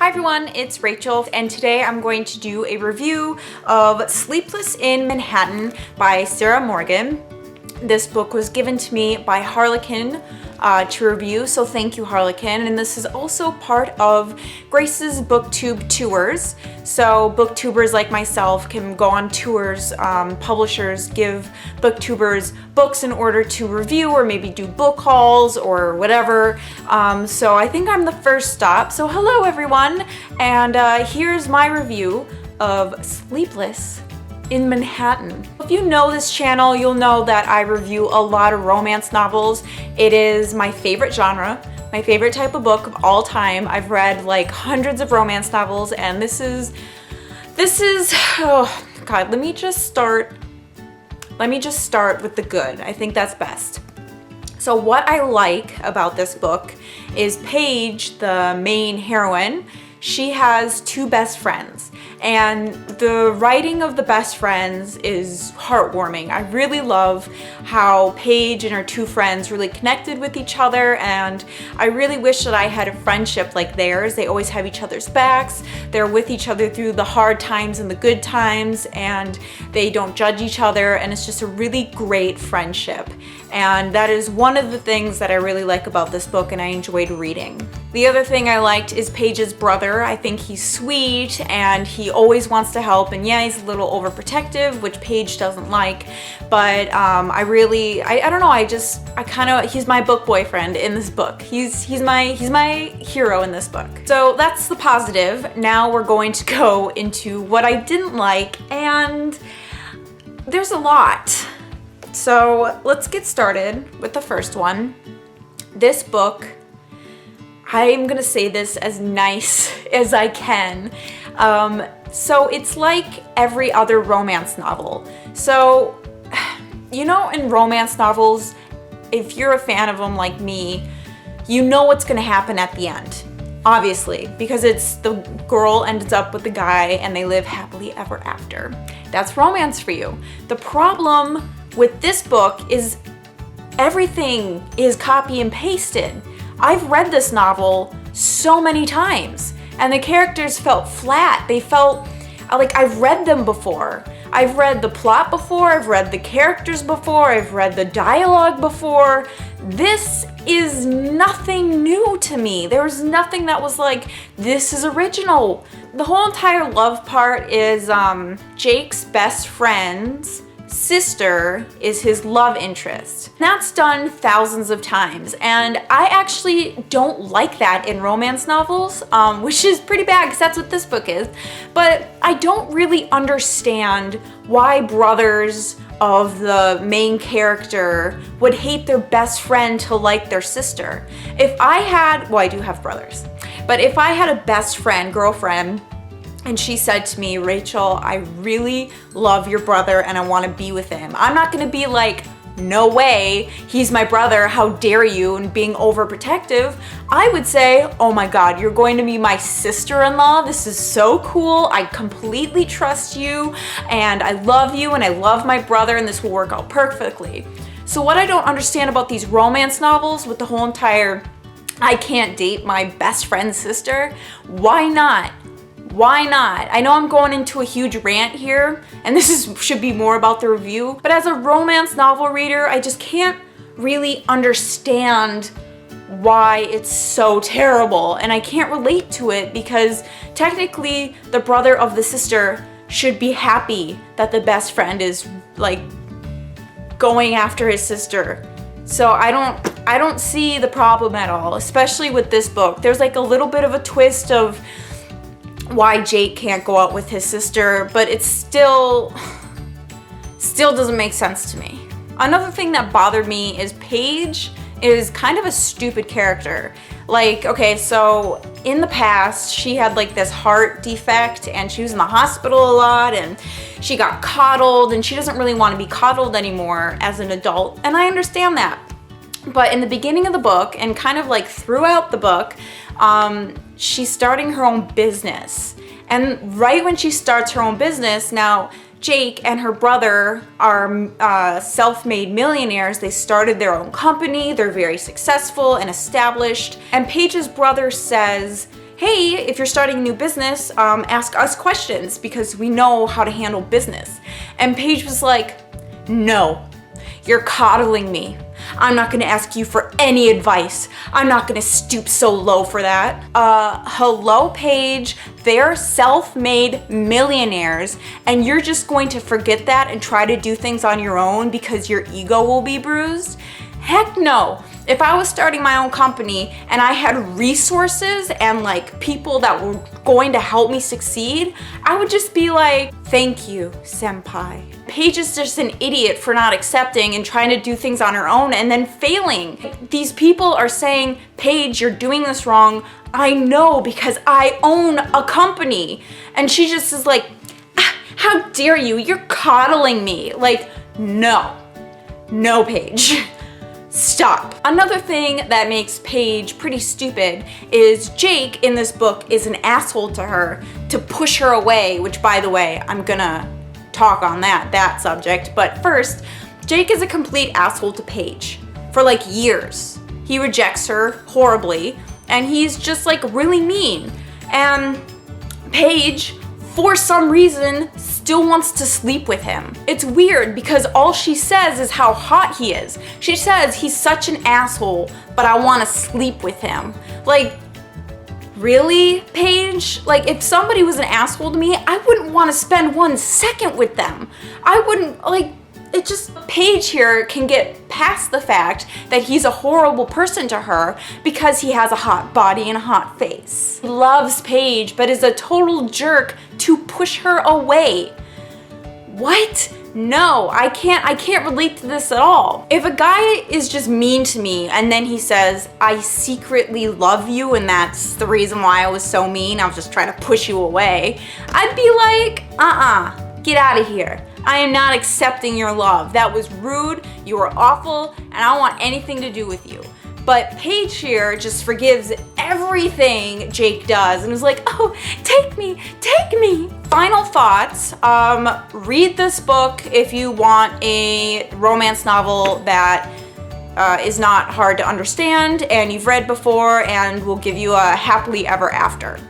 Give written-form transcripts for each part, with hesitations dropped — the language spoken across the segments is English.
Hi everyone, it's Rachel, and today I'm going to do a review of Sleepless in Manhattan by Sarah Morgan. This book was given to me by Harlequin to review, so thank you, Harlequin. And this is also part of Grace's booktube tours. So booktubers like myself can go on tours. Publishers give booktubers books in order to review or maybe do book hauls or whatever. So I think I'm the first stop. So hello everyone, and here's my review of Sleepless in Manhattan. If you know this channel, you'll know that I review a lot of romance novels. It is my favorite genre, my favorite type of book of all time. I've read like hundreds of romance novels, and this is, oh God, let me just start with the good. I think that's best. So what I like about this book is Paige, the main heroine. She has two best friends, and the writing of the best friends is heartwarming. I really love how Paige and her two friends really connected with each other, and I really wish that I had a friendship like theirs. They always have each other's backs. They're with each other through the hard times and the good times, and they don't judge each other, and it's just a really great friendship. And that is one of the things that I really like about this book, and I enjoyed reading. The other thing I liked is Paige's brother. I think he's sweet and he always wants to help, and yeah, he's a little overprotective, which Paige doesn't like, but I don't know, he's my book boyfriend in this book. He's my hero in this book. So that's the positive. Now we're going to go into what I didn't like, and there's a lot. So let's get started with the first one. This book, I'm gonna say this as nice as I can. So it's like every other romance novel. So, you know, in romance novels, if you're a fan of them like me, you know what's gonna happen at the end. Obviously, because it's the girl ends up with the guy and they live happily ever after. That's romance for you. The problem with this book is everything is copy and pasted. I've read this novel so many times, and the characters felt flat. They felt like I've read them before. I've read the plot before, I've read the characters before, I've read the dialogue before. This is nothing new to me. There was nothing that was like, this is original. The whole entire love part is Jake's best friend's sister is his love interest. That's done thousands of times, and I actually don't like that in romance novels, which is pretty bad because that's what this book is. But I don't really understand why brothers of the main character would hate their best friend to like their sister. If I had, well, I do have brothers, but if I had a best friend, girlfriend, and she said to me, Rachel, I really love your brother and I want to be with him, I'm not going to be like, no way, he's my brother, how dare you, and being overprotective. I would say, oh my God, you're going to be my sister-in-law. This is so cool. I completely trust you, and I love you, and I love my brother, and this will work out perfectly. So what I don't understand about these romance novels with the whole entire, I can't date my best friend's sister, why not? Why not? I know I'm going into a huge rant here, and this should be more about the review, but as a romance novel reader, I just can't really understand why it's so terrible, and I can't relate to it because technically the brother of the sister should be happy that the best friend is like going after his sister. So I don't see the problem at all, especially with this book. There's like a little bit of a twist of why Jake can't go out with his sister, but it still doesn't make sense to me. Another thing that bothered me is Paige is kind of a stupid character. Like, okay, so in the past, she had like this heart defect and she was in the hospital a lot and she got coddled, and she doesn't really want to be coddled anymore as an adult, and I understand that. But in the beginning of the book, and kind of like throughout the book, she's starting her own business. And right when she starts her own business, now Jake and her brother are self-made millionaires. They started their own company. They're very successful and established. And Paige's brother says, hey, if you're starting a new business, ask us questions because we know how to handle business. And Paige was like, no, you're coddling me. I'm not gonna ask you for any advice. I'm not gonna stoop so low for that. Hello, Paige. They're self-made millionaires, and you're just going to forget that and try to do things on your own because your ego will be bruised? Heck no. If I was starting my own company and I had resources and like people that were going to help me succeed, I would just be like, thank you, senpai. Paige is just an idiot for not accepting and trying to do things on her own and then failing. These people are saying, Paige, you're doing this wrong. I know because I own a company. And she just is like, how dare you? You're coddling me. Like, no, Paige. Stop. Another thing that makes Paige pretty stupid is Jake in this book is an asshole to her to push her away, which by the way, I'm gonna talk on that subject. But first, Jake is a complete asshole to Paige for like years. He rejects her horribly and he's just like really mean. And Paige, for some reason, still wants to sleep with him. It's weird because all she says is how hot he is. She says he's such an asshole, but I want to sleep with him. Like, really, Paige? Like, if somebody was an asshole to me, I wouldn't want to spend 1 second with them. I wouldn't, like, it just, Paige here can get past the fact that he's a horrible person to her because he has a hot body and a hot face. He loves Paige, but is a total jerk to push her away. What? No, I can't relate to this at all. If a guy is just mean to me and then he says, I secretly love you and that's the reason why I was so mean, I was just trying to push you away, I'd be like, get out of here. I am not accepting your love. That was rude, you were awful, and I don't want anything to do with you. But Paige here just forgives everything Jake does and is like, oh, take me. Final thoughts, read this book if you want a romance novel that is not hard to understand and you've read before and will give you a happily ever after.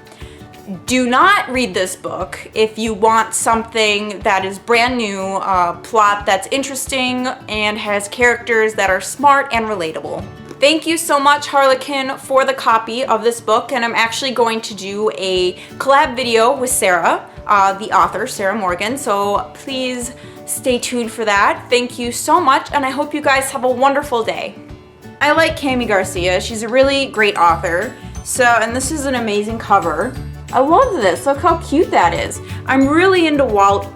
Do not read this book if you want something that is brand new, plot that's interesting, and has characters that are smart and relatable. Thank you so much, Harlequin, for the copy of this book, and I'm actually going to do a collab video with Sarah, the author, Sarah Morgan, so please stay tuned for that. Thank you so much, and I hope you guys have a wonderful day. I like Cami Garcia. She's a really great author, and this is an amazing cover. I love this. Look how cute that is. I'm really into water